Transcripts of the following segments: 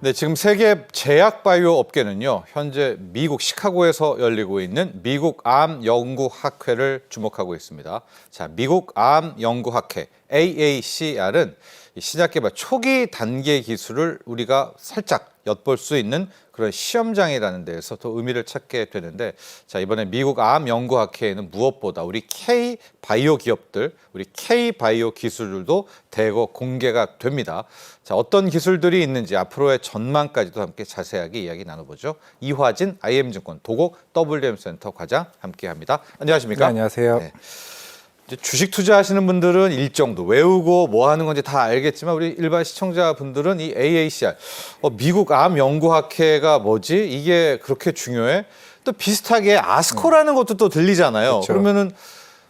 네, 지금 세계 제약 바이오 업계는요, 현재 미국 시카고에서 열리고 있는 미국 암 연구학회를 주목하고 있습니다. 자, 미국 암 연구학회 AACR은 신약 개발 초기 단계 기술을 우리가 살짝 엿볼 수 있는 그런 시험장이라는 데에서 더 의미를 찾게 되는데, 자, 이번에 미국 암 연구학회에는 무엇보다 우리 K 바이오 기업들, 우리 K 바이오 기술들도 대거 공개가 됩니다. 자, 어떤 기술들이 있는지 앞으로의 전망까지도 함께 자세하게 이야기 나눠보죠. 이화진 IM증권 도곡 WM센터 과장 함께합니다. 안녕하십니까? 네, 안녕하세요. 네. 이제 주식 투자하시는 분들은 일정도 외우고 뭐 하는 건지 다 알겠지만 우리 일반 시청자분들은 이 AACR, 미국 암 연구학회가 뭐지? 이게 그렇게 중요해? 또 비슷하게 아스코라는 것도 또 들리잖아요. 그렇죠. 그러면은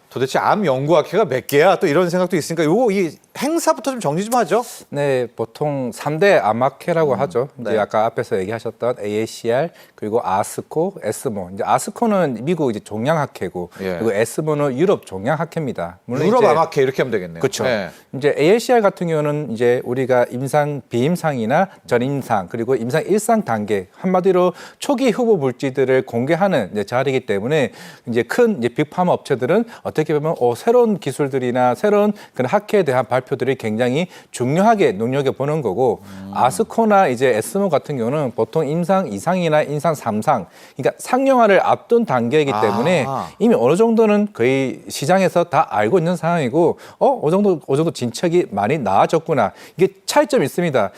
도대체 암 연구학회가 몇 개야? 또 이런 생각도 있으니까 요거 이 행사부터 좀 정리 좀 하죠. 네, 보통 3대 암학회라고 하죠. 이제 네. 아까 앞에서 얘기하셨던 AACR 그리고 아스코, 에스모. 이제 아스코는 미국 이제 종양학회고, 예. 그리고 에스모는 유럽 종양학회입니다. 유럽 암학회 이렇게 하면 되겠네요. 그렇죠. 네. 이제 AACR 같은 경우는 이제 우리가 임상 비임상이나 전임상 그리고 임상 1상 단계 한마디로 초기 후보 물질들을 공개하는 이제 자리이기 때문에 이제 큰 이제 빅파마 업체들은 어떻게 보면 새로운 기술들이나 새로운 그런 학회에 대한 발표들이 굉장히 중요하게 눈여겨 보는 거고, 아스코나 이제 에스모 같은 경우는 보통 임상 2상이나 임상 3상, 그러니까 상용화를 앞둔 단계이기 때문에 이미 어느 정도는 거의 시장에서 다 알고 있는 상황이고, 어느 정도 진척이 많이 나아졌구나. 이게 차이점이 있습니다.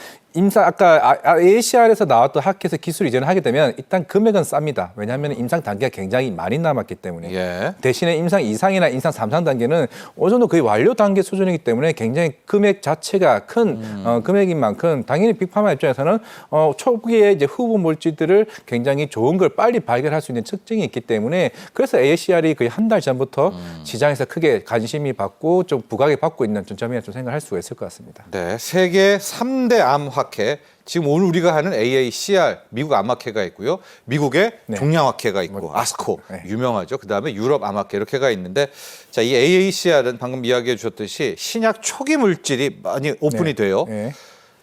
아까 AACR에서 나왔던 학회에서 기술 이전을 하게 되면 일단 금액은 쌉니다. 왜냐하면 임상 단계가 굉장히 많이 남았기 때문에. 예. 대신에 임상 2상이나 임상 3상 단계는 어느 정도 거의 완료 단계 수준이기 때문에 굉장히 금액 자체가 큰 금액인 만큼 당연히 빅파마 입장에서는 초기에 이제 후보 물질들을 굉장히 좋은 걸 빨리 발견할 수 있는 특징이 있기 때문에, 그래서 AACR이 거의 한 달 전부터 시장에서 크게 관심이 받고 좀 부각을 받고 있는 점이라 좀 생각할 수가 있을 것 같습니다. 네, 세계 3대 암학회, 지금 오늘 우리가 하는 AACR 미국 암학회가 있고요. 미국의 네. 종양학회가 있고 아스코 네. 유명하죠. 그다음에 유럽 암학회 이렇게가 있는데, 자, 이 AACR은 방금 이야기해 주셨듯이 신약 초기 물질이 많이 오픈이 돼요. 네.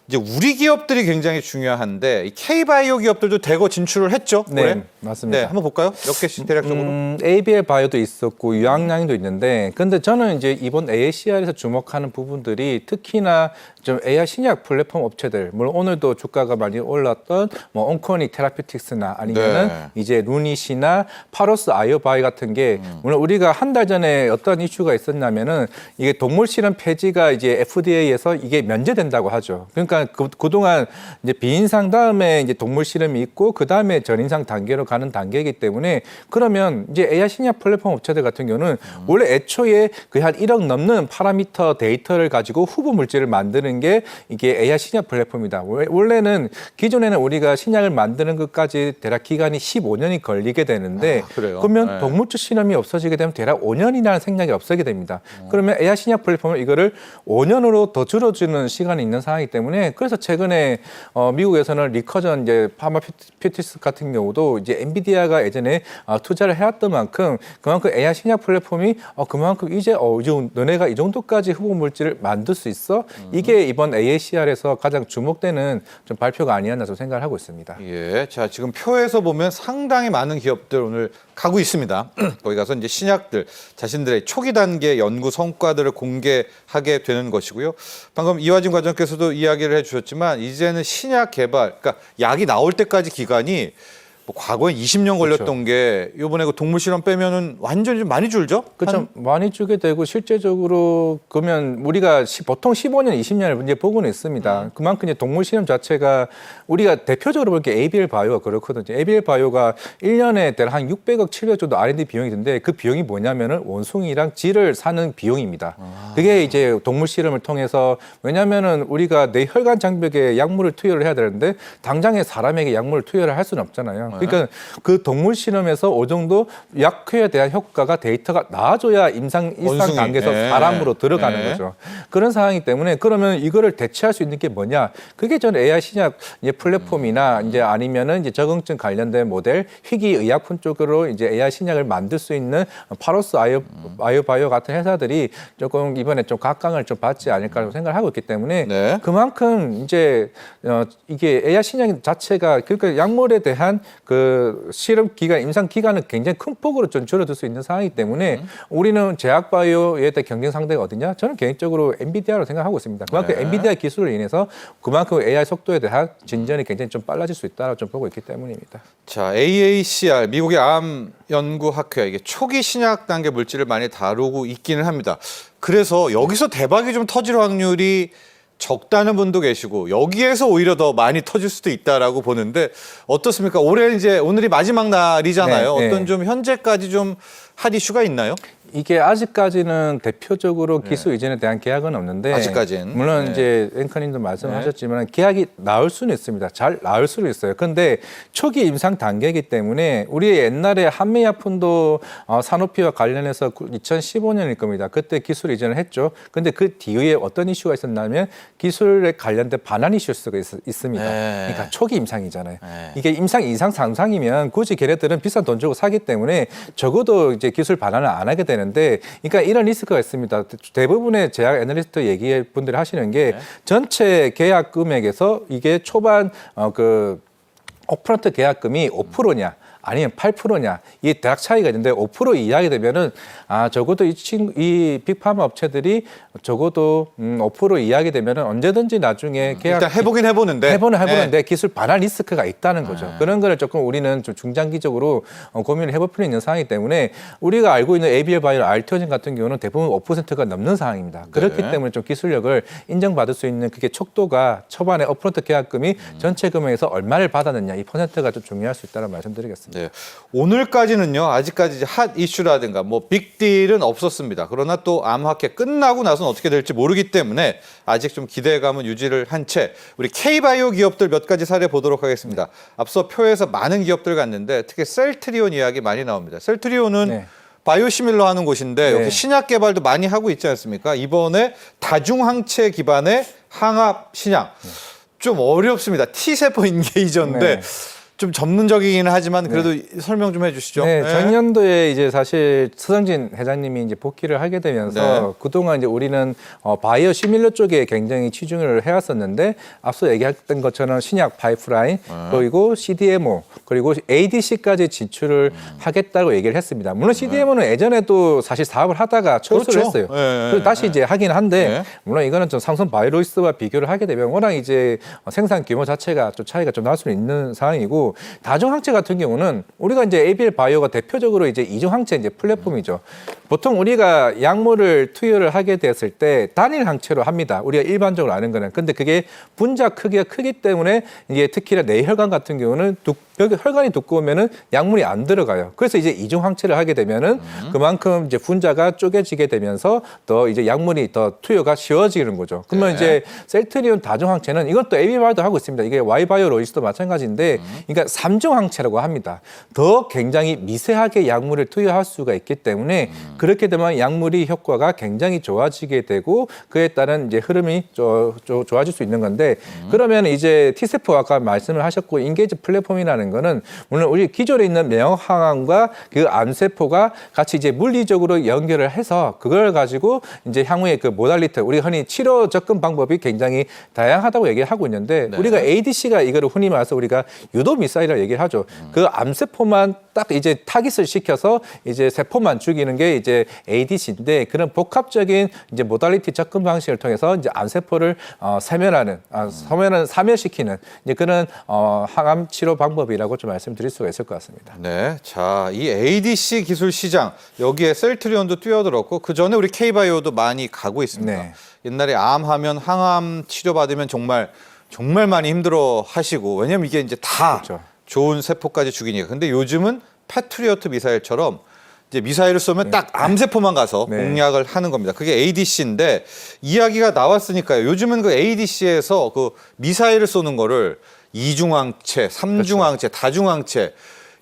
이제 우리 기업들이 굉장히 중요한데 이 K바이오 기업들도 대거 진출을 했죠. 네, 올해? 맞습니다. 네, 한번 볼까요? 몇 개씩 대략적으로. ABL 바이오도 있었고 유황양도 있는데, 근데 저는 이제 이번 AACR에서 주목하는 부분들이 특히나 좀 AI 신약 플랫폼 업체들, 물론 오늘도 주가가 많이 올랐던 뭐 온코닉 테라피틱스나 아니면은 네. 이제 루닛이나 파로스 아이오바이 같은 게, 물론 우리가 한 달 전에 어떤 이슈가 있었냐면은 이게 동물 실험 폐지가 이제 FDA에서 이게 면제된다고 하죠. 그러니까 그동안 이제 비인상 다음에 이제 동물 실험이 있고 그 다음에 전인상 단계로 가는 단계이기 때문에, 그러면 이제 AI 신약 플랫폼 업체들 같은 경우는 원래 애초에 거의 한 1억 넘는 파라미터 데이터를 가지고 후보 물질을 만드는 게 이게 AI 신약 플랫폼이다. 원래는 기존에는 우리가 신약을 만드는 것까지 대략 기간이 15년이 걸리게 되는데, 그래요? 그러면 네. 동물적 실험이 없어지게 되면 대략 5년이라는 생각이 없어지게 됩니다. 그러면 AI 신약 플랫폼은 이거를 5년으로 더 줄여주는 시간이 있는 상황이기 때문에, 그래서 최근에 미국에서는 리커전 이제 파마퓨티스 같은 경우도 이제 엔비디아가 예전에 투자를 해왔던 만큼 그만큼 AI 신약 플랫폼이 그만큼 이제 너네가 이 정도까지 후보 물질을 만들 수 있어? 이게 이번 AACR에서 가장 주목되는 좀 발표가 아니었나 좀 생각을 하고 있습니다. 예, 자, 지금 표에서 보면 상당히 많은 기업들 오늘 가고 있습니다. 거기 가서 이제 신약들, 자신들의 초기 단계 연구 성과들을 공개하게 되는 것이고요. 방금 이화진 과장께서도 이야기를 해주셨지만 이제는 신약 개발, 그러니까 약이 나올 때까지 기간이 뭐 과거에 20년 걸렸던 게 이번에 그 동물 실험 빼면은 완전히 좀 많이 줄죠? 그렇죠. 많이 주게 되고, 실제적으로 그러면 우리가 보통 15년, 20년을 이제 보고는 있습니다. 그만큼 이제 동물 실험 자체가 우리가 대표적으로 볼 게 ABL 바이오가 그렇거든요. ABL 바이오가 1년에 대략 한 600억, 700억 정도 R&D 비용이 드는데, 그 비용이 뭐냐면은 원숭이랑 쥐를 사는 비용입니다. 그게 이제 동물 실험을 통해서, 왜냐면은 우리가 내 혈관 장벽에 약물을 투여를 해야 되는데 당장에 사람에게 약물을 투여를 할 수는 없잖아요. 그러니까 그 동물 실험에서 어느 정도 약효에 대한 효과가 데이터가 나와줘야 일상 원숭이. 단계에서 예. 사람으로 들어가는 예. 거죠. 그런 상황이기 때문에 그러면 이거를 대체할 수 있는 게 뭐냐? 그게 저는 AI 신약 이제 플랫폼이나 이제 아니면은 이제 적응증 관련된 모델, 희귀 의약품 쪽으로 이제 AI 신약을 만들 수 있는 파로스 아이오바이오 같은 회사들이 조금 이번에 좀 각광을 좀 받지 않을까라고 생각을 하고 있기 때문에 네. 그만큼 이제 이게 AI 신약 자체가 그러니까 약물에 대한 그 실험 기간, 임상 기간은 굉장히 큰 폭으로 좀 줄어들 수 있는 상황이기 때문에 우리는 제약바이오에 대한 경쟁 상대가 어디냐? 저는 개인적으로 엔비디아로 생각하고 있습니다. 그만큼 네. 엔비디아 기술로 인해서 그만큼 AI 속도에 대한 진전이 굉장히 좀 빨라질 수 있다고 좀 보고 있기 때문입니다. 자, AACR 미국의 암 연구 학회 이게 초기 신약 단계 물질을 많이 다루고 있기는 합니다. 그래서 여기서 대박이 좀 터질 확률이 적다는 분도 계시고 여기에서 오히려 더 많이 터질 수도 있다라고 보는데 어떻습니까? 올해 이제 오늘이 마지막 날이잖아요. 네, 어떤 네. 좀 현재까지 좀 핫 이슈가 있나요? 이게 아직까지는 대표적으로 기술 이전에 대한 계약은 없는데 아직까지는. 물론 네. 이제 앵커님도 말씀하셨지만 계약이 나올 수는 있습니다. 잘 나올 수는 있어요. 그런데 초기 임상 단계이기 때문에 우리 옛날에 한미약품도 산오피와 관련해서 2015년일 겁니다. 그때 기술 이전을 했죠. 근데 그 뒤에 어떤 이슈가 있었냐면 기술에 관련된 반환 이슈가 있습니다. 네. 그러니까 초기 임상이잖아요. 네. 이게 임상 2상, 3상이면 굳이 걔네들은 비싼 돈 주고 사기 때문에 적어도 이제 기술 반환을 안 하게 되는데, 그러니까 이런 리스크가 있습니다. 대부분의 제약 애널리스트 얘기 분들이 하시는 게 전체 계약 금액에서 이게 초반 그 업프런트 계약금이 5%냐 아니면 8%냐 이 대략 차이가 있는데 5% 이하게 되면은 적어도 이 빅파마 업체들이 적어도 5% 이하게 되면은 언제든지 나중에 계약 일단 해보긴 해보는데 해보는데 기술 반환 리스크가 있다는 거죠. 그런 거를 조금 우리는 좀 중장기적으로 고민을 해볼 필요 있는 상황이기 때문에 우리가 알고 있는 ABL 바이오 알티오진 같은 경우는 대부분 5%가 넘는 상황입니다. 그렇기 때문에 좀 기술력을 인정받을 수 있는 그게 촉도가 초반에 업프런트 계약금이 전체 금액에서 얼마를 받았느냐 이 퍼센트가 좀 중요할 수 있다는 말씀드리겠습니다. 네. 오늘까지는요, 아직까지 핫 이슈라든가 뭐 빅딜은 없었습니다. 그러나 또 암학회 끝나고 나서는 어떻게 될지 모르기 때문에 아직 좀 기대감은 유지를 한 채 우리 K바이오 기업들 몇 가지 사례 보도록 하겠습니다. 앞서 표에서 많은 기업들 갔는데 특히 셀트리온 이야기 많이 나옵니다. 셀트리온은 네. 바이오시밀러 하는 곳인데 네. 여기 신약 개발도 많이 하고 있지 않습니까? 이번에 다중항체 기반의 항압 신약. 좀 어렵습니다. T세포 인게이저인데 네. 좀 전문적이기는 하지만 그래도 설명 좀 해주시죠. 네, 작년도에 이제 사실 서성진 회장님이 이제 복귀를 하게 되면서 네. 그동안 이제 우리는 바이오 시밀러 쪽에 굉장히 치중을 해왔었는데 앞서 얘기했던 것처럼 신약 파이프라인 그리고 CDMO 그리고 ADC까지 진출을 하겠다고 얘기를 했습니다. 물론 CDMO는 예전에도 사실 사업을 하다가 철수를 그렇죠. 했어요. 네, 그래서 다시 이제 하긴 한데 네. 물론 이거는 좀 삼성 바이오로이스와 비교를 하게 되면 워낙 이제 생산 규모 자체가 좀 차이가 좀 날 수는 있는 상황이고 다중항체 같은 경우는 우리가 이제 ABL 바이오가 대표적으로 이제 이중항체 이제 플랫폼이죠. 보통 우리가 약물을 투여를 하게 됐을 때 단일 항체로 합니다. 우리가 일반적으로 아는 거는. 근데 그게 분자 크기가 크기 때문에 이게 특히나 뇌혈관 같은 경우는 혈관이 두꺼우면은 약물이 안 들어가요. 그래서 이제 이중 항체를 하게 되면은 그만큼 이제 분자가 쪼개지게 되면서 더 이제 약물이 더 투여가 쉬워지는 거죠. 그러면 이제 셀트리온 다중 항체는 이것도 AB바이오도 하고 있습니다. 이게 Y바이오 로이스도 마찬가지인데, 그러니까 3중 항체라고 합니다. 더 굉장히 미세하게 약물을 투여할 수가 있기 때문에 그렇게 되면 약물이 효과가 굉장히 좋아지게 되고 그에 따른 이제 흐름이 좋아질 수 있는 건데, 그러면 이제 T세포 아까 말씀을 하셨고 인게이지 플랫폼이라는 거는 물론 우리 기존에 있는 면역항암과 그 암세포가 같이 이제 물리적으로 연결을 해서 그걸 가지고 이제 향후에 그 모달리티 우리 흔히 치료 접근 방법이 굉장히 다양하다고 얘기를 하고 있는데 우리가 ADC가 이거를 흔히 말해서 우리가 유도 미사일이라고 얘기를 하죠. 그 암세포만 딱 이제 타깃을 시켜서 이제 세포만 죽이는 게 이제 ADC인데 그런 복합적인 이제 모달리티 접근 방식을 통해서 이제 암세포를 사멸시키는 이제 그런 항암 치료 방법이라고 좀 말씀드릴 수가 있을 것 같습니다. 네, 자, 이 ADC 기술 시장 여기에 셀트리온도 뛰어들었고 그 전에 우리 K바이오도 많이 가고 있습니다. 네. 옛날에 암하면 항암 치료 받으면 정말 많이 힘들어 하시고 왜냐면 이게 이제 다 그렇죠. 좋은 세포까지 죽이니까. 근데 요즘은 패트리어트 미사일처럼 이제 미사일을 쏘면 딱 암세포만 가서 네. 공략을 하는 겁니다. 그게 ADC인데 이야기가 나왔으니까요. 요즘은 그 ADC에서 그 미사일을 쏘는 거를 이중항체, 삼중항체, 다중항체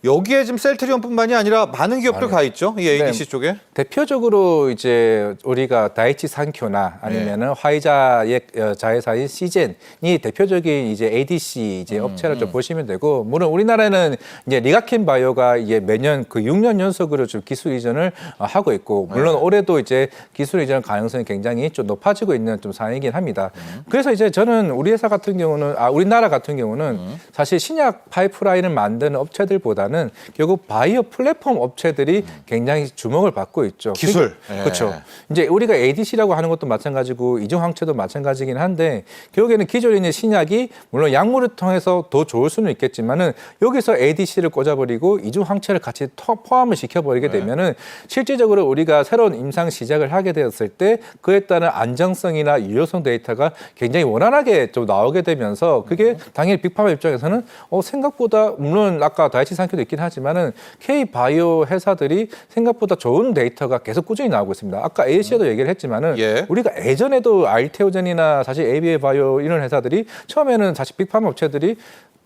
여기에 지금 셀트리온뿐만이 아니라 많은 기업들 가 있죠. 이 ADC 쪽에. 대표적으로 이제 우리가 다이치 산큐나 아니면은 화이자의 자회사인 시젠이 대표적인 이제 ADC 이제 업체를 좀 보시면 되고, 물론 우리나라는 이제 리가켄 바이오가 이제 매년 그 6년 연속으로 좀 기술 이전을 하고 있고, 물론 올해도 이제 기술 이전 가능성이 굉장히 좀 높아지고 있는 좀 상황이긴 합니다. 그래서 이제 저는 우리 회사 같은 경우는 우리나라 같은 경우는 사실 신약 파이프라인을 만드는 업체들보다는 결국 바이오 플랫폼 업체들이 굉장히 주목을 받고 있죠. 기술. 그렇죠. 이제 우리가 ADC라고 하는 것도 마찬가지고 이중항체도 마찬가지긴 한데, 결국에는 기존에 있는 신약이 물론 약물을 통해서 더 좋을 수는 있겠지만은 여기서 ADC를 꽂아버리고 이중항체를 같이 포함을 시켜버리게 되면은 실질적으로 우리가 새로운 임상 시작을 하게 되었을 때 그에 따른 안정성이나 유효성 데이터가 굉장히 원활하게 좀 나오게 되면서, 그게 당연히 빅파마 입장에서는 생각보다, 물론 아까 다이치 산큐도 있긴 하지만은 K 바이오 회사들이 생각보다 좋은 데이터가 계속 꾸준히 나오고 있습니다. 아까 AC도 얘기를 했지만은 우리가 예전에도 알테오젠이나 사실 ABA 바이오 이런 회사들이 처음에는 사실 빅파마 업체들이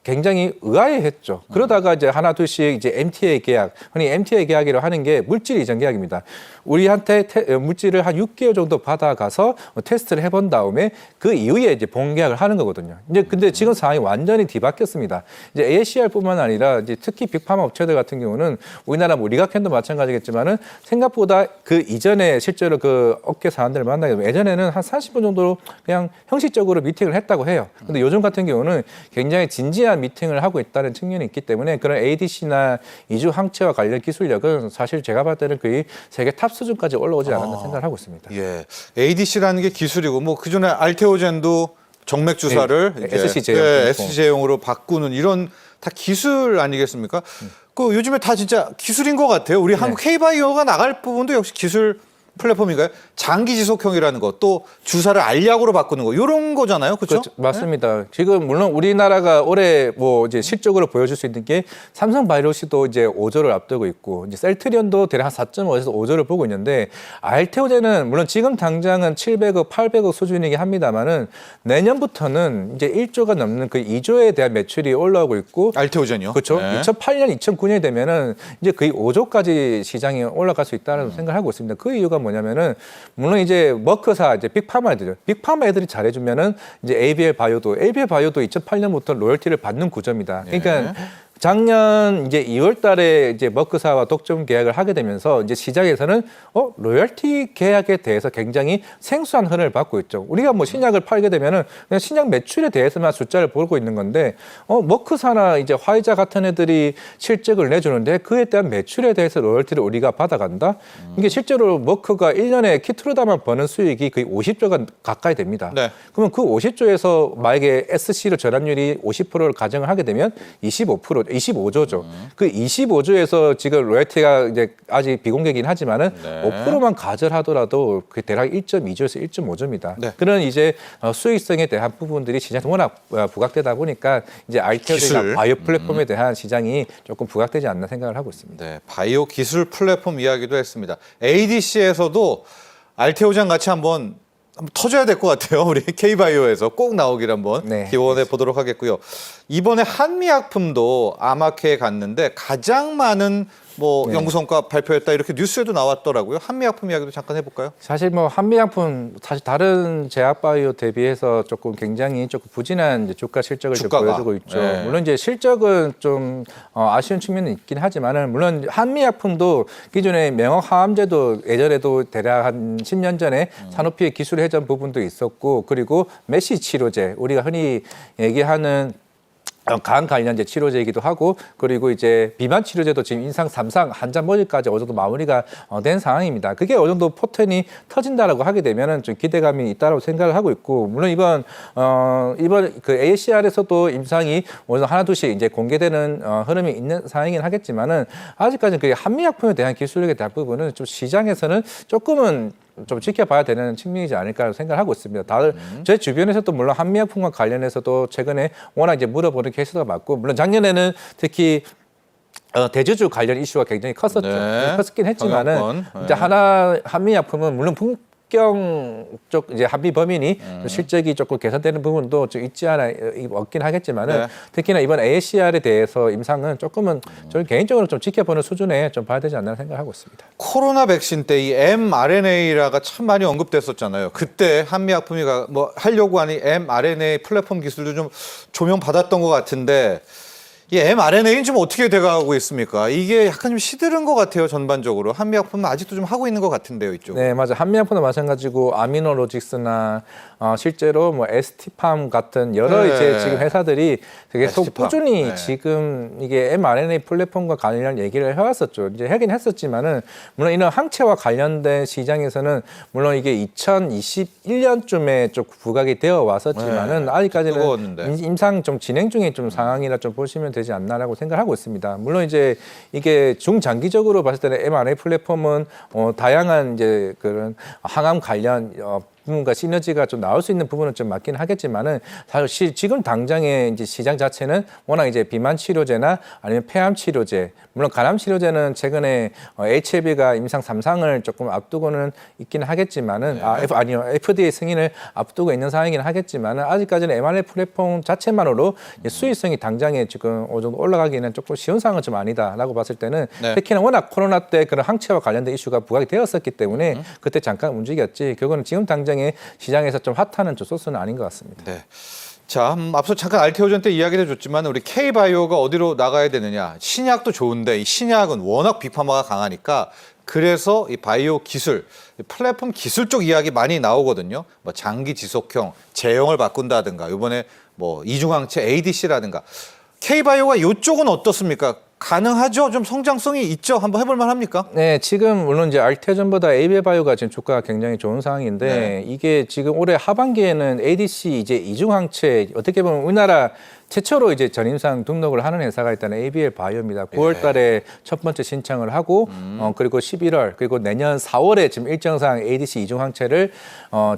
굉장히 의아해했죠. 그러다가 이제 하나 둘씩 이제 MTA 계약, 흔히 MTA 계약이라고 하는 게 물질 이전 계약입니다. 우리한테 물질을 한 6개월 정도 받아가서 테스트를 해본 다음에 그 이후에 이제 본계약을 하는 거거든요. 이제 근데 지금 상황이 완전히 뒤바뀌었습니다. 이제 ACR뿐만 아니라 이제 특히 빅파마 업체들 같은 경우는 우리나라 뭐 리가켄도 마찬가지겠지만은 생각보다 그 이전에 실제로 그 업계 사람들을 만나게 되면 예전에는 한 30분 정도 그냥 형식적으로 미팅을 했다고 해요. 근데 요즘 같은 경우는 굉장히 진지한 미팅을 하고 있다는 측면이 있기 때문에 그런 ADC나 이중 항체와 관련 기술력은 사실 제가 봤을 때는 거의 세계 탑 수준까지 올라오지 않았나 생각을 하고 있습니다. 예, ADC라는 게 기술이고 뭐 그전에 알테오젠도 정맥 주사를 SC제형으로 바꾸는 이런 다 기술 아니겠습니까? 그 요즘에 다 진짜 기술인 것 같아요. 우리 한국 K바이오가 나갈 부분도 역시 기술 플랫폼인가요? 장기 지속형이라는 것, 또 주사를 알약으로 바꾸는 거, 이런 거잖아요, 그렇죠? 맞습니다. 지금 물론 우리나라가 올해 뭐 이제 실적으로 보여줄 수 있는 게 삼성바이오로시도 이제 5조를 앞두고 있고, 이제 셀트리온도 대략 한 4.5에서 5조를 보고 있는데, 알테오젠은 물론 지금 당장은 700억, 800억 수준이긴 합니다만은 내년부터는 이제 1조가 넘는 그 2조에 대한 매출이 올라오고 있고, 알테오젠이요? 그렇죠. 2008년, 2009년이 되면은 이제 거의 5조까지 시장이 올라갈 수 있다는 생각을 하고 있습니다. 그 이유가 뭐냐면은 물론 이제 머크사 이제 빅파마 애들이죠. 빅파마 애들이 잘해주면은 이제 ABL 바이오도 2008년부터 로열티를 받는 구조입니다. 그러니까 작년 이제 2월 달에 이제 머크사와 독점 계약을 하게 되면서 이제 시장에서는 로열티 계약에 대해서 굉장히 생소한 흔을 받고 있죠. 우리가 뭐 신약을 팔게 되면은 그냥 신약 매출에 대해서만 숫자를 보고 있는 건데, 머크사나 이제 화이자 같은 애들이 실적을 내주는데 그에 대한 매출에 대해서 로열티를 우리가 받아간다. 이게 실제로 머크가 1년에 키트로다만 버는 수익이 거의 50조가 가까이 됩니다. 네. 그러면 그 50조에서 만약에 SC로 전환율이 50%를 가정을 하게 되면 25조죠. 그 25조에서 지금 로열티가 이제 아직 비공개긴 하지만은 5%만 가절하더라도 그 대략 1.2조에서 1.5조입니다. 네. 그런 이제 수익성에 대한 부분들이 시장에 워낙 부각되다 보니까 이제 알테오젠이나 바이오 플랫폼에 대한 시장이 조금 부각되지 않나 생각을 하고 있습니다. 네, 바이오 기술 플랫폼 이야기도 했습니다. ADC에서도 알테오젠 같이 한번 터져야 될 것 같아요. 우리 K바이오에서 꼭 나오길 한번 기원해 보도록 하겠고요. 이번에 한미약품도 아마케에 갔는데 가장 많은 뭐 연구 성과 발표했다 이렇게 뉴스에도 나왔더라고요. 한미약품 이야기도 잠깐 해볼까요? 사실 뭐 한미약품 사실 다른 제약바이오 대비해서 조금 굉장히 조금 부진한 이제 주가 실적을 좀 보여주고 있죠. 물론 이제 실적은 좀 아쉬운 측면은 있긴 하지만은 물론 한미약품도 기존에 명확 항암제도 예전에도 대략 한 10년 전에 산오피의 기술 회전 부분도 있었고, 그리고 메시 치료제 우리가 흔히 얘기하는 간 관련제 치료제이기도 하고, 그리고 이제 비만 치료제도 지금 인상 3상 한 잔 머리까지 어느 정도 마무리가 된 상황입니다. 그게 어느 정도 포텐이 터진다라고 하게 되면은 좀 기대감이 있다라고 생각을 하고 있고, 물론 이번 그 ACR에서도 임상이 오늘 하나둘씩 이제 공개되는 흐름이 있는 상황이긴 하겠지만은 아직까지는 그 한미약품에 대한 기술력에 대한 부분은 좀 시장에서는 조금은 좀 지켜봐야 되는 측면이지 않을까 생각을 하고 있습니다. 다들 제 주변에서도 물론 한미약품과 관련해서도 최근에 워낙 이제 물어보는 케이스가 많고, 물론 작년에는 특히 대주주 관련 이슈가 굉장히 컸었죠. 컸었긴 했지만은 이제 한미약품은 물론 국경 쪽 이제 한미 범인이 실적이 조금 개선되는 부분도 좀 있지 않아 없긴 하겠지만은 네. 특히나 이번 AACR에 대해서 임상은 조금은 저는 개인적으로 좀 지켜보는 수준에 좀 봐야 되지 않나 생각하고 있습니다. 코로나 백신 때 이 mRNA가 참 많이 언급됐었잖아요. 그때 한미약품이 뭐 하려고 하니 mRNA 플랫폼 기술도 좀 조명받았던 것 같은데 이 mRNA는 좀 어떻게 돼가고 있습니까? 이게 약간 좀 시들은 것 같아요, 전반적으로. 한미약품은 아직도 좀 하고 있는 것 같은데요, 이쪽. 네, 맞아. 한미약품도 마찬가지고 아미노로직스나 실제로 뭐 ST팜 같은 여러 네. 이제 지금 회사들이 되게 속 ST팜. 꾸준히 네. 지금 이게 mRNA 플랫폼과 관련 얘기를 해왔었죠. 이제 하긴 했었지만은 물론 이런 항체와 관련된 시장에서는 물론 이게 2021년쯤에 좀 부각이 되어 왔었지만은 네. 아직까지는 뜨거웠는데. 임상 좀 진행 중인 좀 상황이라 좀 보시면 되지 않나라고 생각하고 있습니다. 물론 이제 이게 중장기적으로 봤을 때는 mRNA 플랫폼은 다양한 이제 그런 항암 관련 부분과 시너지가 좀 나올 수 있는 부분은 좀 맞긴 하겠지만은 사실 지금 당장의 이제 시장 자체는 워낙 이제 비만 치료제나 아니면 폐암 치료제, 물론 간암 치료제는 최근에 HLB가 임상 3상을 조금 앞두고는 있긴 하겠지만은 아니요 FDA 승인을 앞두고 있는 상황이긴 하겠지만은 아직까지는 mRNA 플랫폼 자체만으로 수익성이 당장에 지금 어느 정도 올라가기는 조금 쉬운 상황은 좀 아니다라고 봤을 때는 네. 특히나 워낙 코로나 때 그런 항체와 관련된 이슈가 부각이 되었었기 때문에 그때 잠깐 움직였지 결국은 지금 당장에 시장에서 좀 핫하는 좀 소스는 아닌 것 같습니다. 네. 자, 앞서 잠깐 알테오전 때 이야기를 해줬지만 우리 K바이오가 어디로 나가야 되느냐. 신약도 좋은데 이 신약은 워낙 빅파마가 강하니까 그래서 이 바이오 기술, 이 플랫폼 기술 쪽 이야기 많이 나오거든요. 뭐 장기 지속형, 제형을 바꾼다든가 이번에 뭐 이중항체 ADC라든가 K바이오가 이쪽은 어떻습니까? 가능하죠? 좀 성장성이 있죠? 한번 해볼 만합니까? 네, 지금 물론 이제 알테전보다 에이비바이오가 지금 주가가 굉장히 좋은 상황인데 네. 이게 지금 올해 하반기에는 ADC 이제 이중항체 어떻게 보면 우리나라 최초로 이제 전임상 등록을 하는 회사가 일단 ABL 바이오입니다. 9월 달에 첫 번째 신청을 하고 그리고 11월 그리고 내년 4월에 지금 일정상 ADC 이중항체를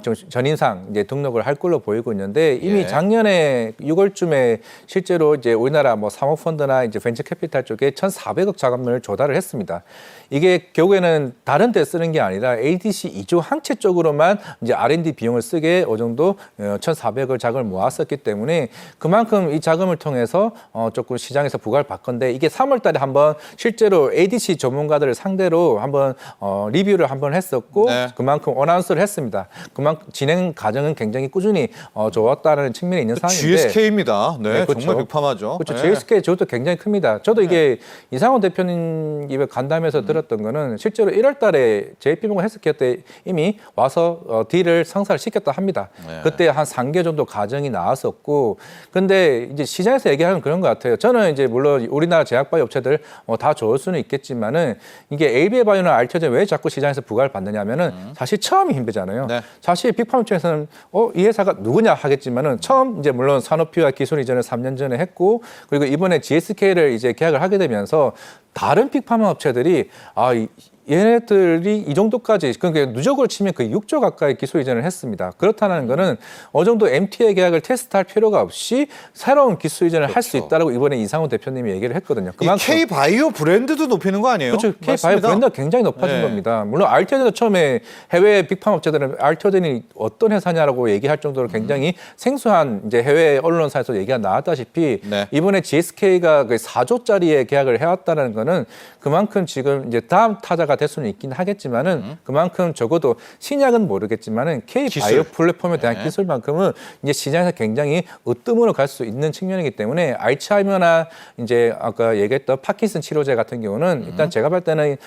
좀 전임상 이제 등록을 할 걸로 보이고 있는데 이미 예. 작년에 6월쯤에 실제로 이제 우리나라 뭐 사모펀드나 이제 벤처 캐피탈 쪽에 1,400억 자금을 조달을 했습니다. 이게 결국에는 다른 데 쓰는 게 아니라 ADC 이중항체 쪽으로만 이제 R&D 비용을 쓰게 어느 정도 1,400억 자금을 모았었기 때문에 그만큼 이 자금을 통해서 조금 시장에서 부각을 받건데 이게 3월 달에 한번 실제로 ADC 전문가들을 상대로 한번 리뷰를 한번 했었고 네. 그만큼 어나운스를 했습니다. 그만큼 진행 과정은 굉장히 꾸준히 좋았다는 측면이 있는 상황인데 GSK입니다. 네, 네, 그렇죠. 정말 빅파마죠. 그렇죠. 네. GSK 저도 굉장히 큽니다. 저도 이게 이상원 대표님 입에 간담회에서 들었던 거는 실제로 1월 달에 JP모건 헬스케어 때 이미 와서 딜을 성사를 시켰다 합니다. 네. 그때 한 3개 정도 과정이 나왔었고 근데 이제 시장에서 얘기하는 그런 것 같아요. 저는 이제 물론 우리나라 제약바이오 업체들 다 좋을 수는 있겠지만은 이게 AB바이오나 알테오젠 왜 자꾸 시장에서 부각을 받느냐면은 사실 처음이 힘들잖아요. 네. 사실 빅파마 입장에서는 이 회사가 누구냐 하겠지만은 처음 이제 물론 산업피와 기술 이전을 3년 전에 했고 그리고 이번에 GSK를 이제 계약을 하게 되면서 다른 빅파마 업체들이 얘네들이 이 정도까지 그러니까 누적으로 치면 거의 6조 가까이 기술 이전을 했습니다. 그렇다는 거는 어느 정도 MTA 계약을 테스트할 필요가 없이 새로운 기술 이전을 할 수 그렇죠. 있다라고 이번에 이상훈 대표님이 얘기를 했거든요. 이 K바이오 브랜드도 높이는 거 아니에요? 그렇죠. K바이오 맞습니다. 브랜드가 굉장히 높아진 네. 겁니다. 물론 알테오젠도 처음에 해외 빅팜 업체들은 알테오젠이 어떤 회사냐라고 얘기할 정도로 굉장히 생소한 이제 해외 언론사에서 얘기가 나왔다시피 네. 이번에 GSK가 4조짜리의 계약을 해왔다는 거는 그만큼 지금 이제 다음 타자가 될 수는 있긴 하겠지만은 그만큼 적어도 신약은 모르겠지만은 K바이오 플랫폼에 대한 네. 기술만큼은 이제 시장에서 굉장히 으뜸으로 갈 수 있는 측면이기 때문에 알츠하이머나 이제 아까 얘기했던 파킨슨 치료제 같은 경우는 일단 제가 볼 때는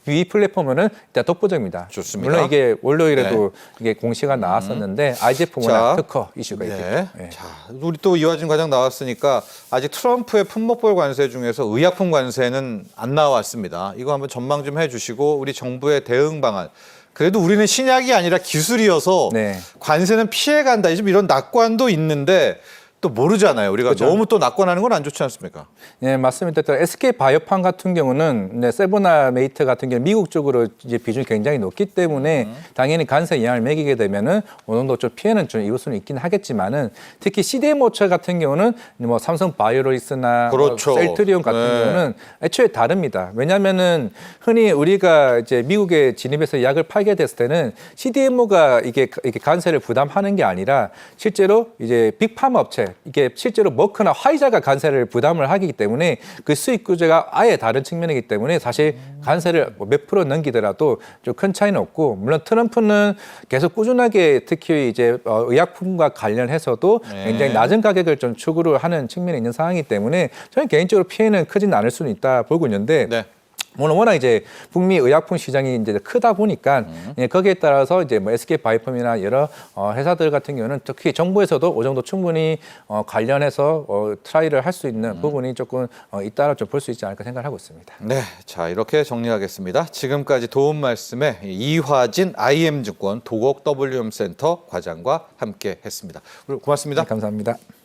B 플랫폼은 일단 독보적입니다. 좋습니다. 물론 이게 월요일에도 이게 공시가 나왔었는데 IGF 자, 문화 특허 이슈가 네. 있겠죠. 네. 자, 우리 또 이화진 과장 나왔으니까 아직 트럼프의 품목벌 관세 중에서 의약품 관세는 안 나왔습니다. 이거 한번 전망 좀 해주시고 우리 정부의 대응 방안. 그래도 우리는 신약이 아니라 기술이어서 네. 관세는 피해간다. 좀 이런 낙관도 있는데 또 모르잖아요. 우리가 그렇죠. 너무 또 낙관하는 건 안 좋지 않습니까? 네, 맞습니다. 또 SK 바이오팜 같은 경우는 네, 세보나메이트 같은 경우 미국 쪽으로 이제 비중이 굉장히 높기 때문에 당연히 간세 영향을 매기게 되면은 어느 정도 좀 피해는 좀 입을 수는 있긴 하겠지만은 특히 CDMO처 같은 경우는 뭐 삼성 바이오로이스나 그렇죠. 뭐 셀트리온 같은 네. 경우는 애초에 다릅니다. 왜냐하면은 흔히 우리가 이제 미국에 진입해서 약을 팔게 됐을 때는 CDMO가 이게 간세를 부담하는 게 아니라 실제로 이제 빅파마 업체 이게 실제로 머크나 화이자가 간세를 부담을 하기 때문에 그 수익 구조가 아예 다른 측면이기 때문에 사실 간세를 뭐 몇 프로 넘기더라도 좀 큰 차이는 없고 물론 트럼프는 계속 꾸준하게 특히 이제 의약품과 관련해서도 네. 굉장히 낮은 가격을 좀 추구를 하는 측면이 있는 상황이기 때문에 저는 개인적으로 피해는 크지는 않을 수는 있다 보고 있는데 네. 오늘 워낙 이제 북미 의약품 시장이 이제 크다 보니까 예, 거기에 따라서 이제 뭐 SK 바이오팜이나 여러 회사들 같은 경우는 특히 정부에서도 어느 정도 충분히 관련해서 트라이를 할 수 있는 부분이 조금 잇따라 좀 볼 수 있지 않을까 생각을 하고 있습니다. 네, 자 이렇게 정리하겠습니다. 지금까지 도움 말씀에 이화진 IM증권 도곡 WM센터 과장과 함께했습니다. 고맙습니다. 네, 감사합니다.